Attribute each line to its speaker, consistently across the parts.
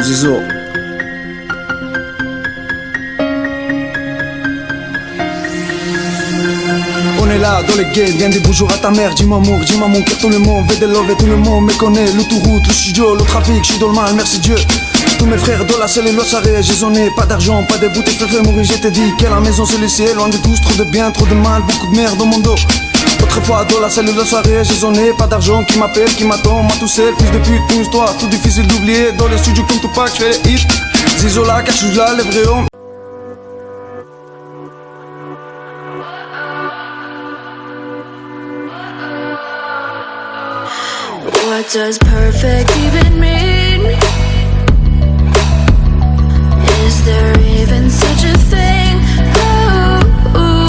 Speaker 1: Zizo. On est là dans les gays, viens des bonjours à ta mère. Dis-moi mon cœur, tout le monde veut des love et tout le monde me connaît. L'autoroute, le studio, le trafic, je suis dans le mal, merci Dieu. Tous mes frères dans la salle et l'autre ça réagissonné. Pas d'argent, pas de bouteilles, fait mourir, je t'ai dit que la maison c'est le ciel. Loin de tous, trop de bien, trop de mal, beaucoup de merde dans mon dos. Autrefois dans la salle et l'autre soirée, j'ai sonné. Pas d'argent, qui m'appelle, qui m'attend, moi tout seul. Fils de pute, une histoire, tout difficile d'oublier. Dans les studios comme Tupac, je fais les hits. Zizo là, car je suis là, les vrais hommes.
Speaker 2: What does perfect even mean? Is there even such a thing? Ooh,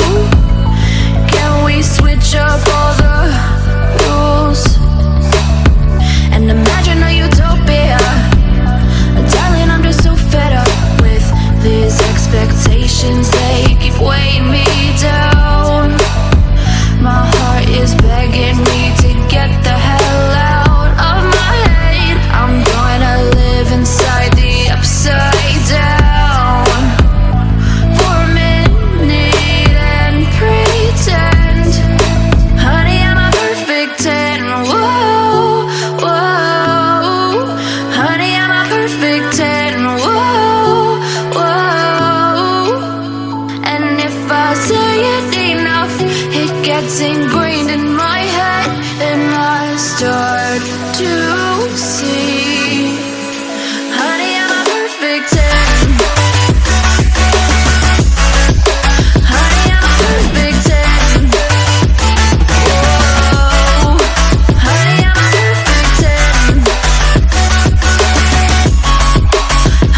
Speaker 2: can we switch up all the rules and imagine a utopia? Darling, I'm just so fed up with these expectations. They keep weighing me down. My heart is begging me to get the hell out of my head. I'm gonna live inside the upside down for a minute and pretend, honey, I'm a perfect 10. Whoa, whoa, honey, I'm a perfect 10. Whoa, whoa, and if I say it enough, it gets ingrained in my head, and I start to see, honey, I'm a perfect 10. Honey, I'm a perfect 10. Whoa, honey, I'm a perfect 10.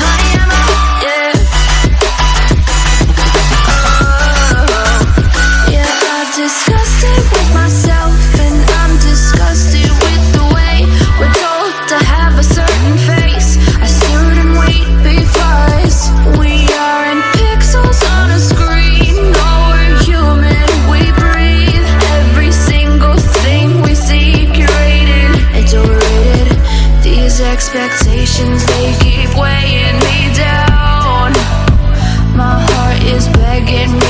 Speaker 2: Honey, I'm a, yeah. Oh, yeah, I've discussed it with myself, and I'm disgusted with the way we're told to have a certain face, a certain weight, because we aren't pixels on a screen. No, we're human, we breathe. Every single thing we see curated, it's overrated. These expectations, they keep weighing me down. My heart is begging me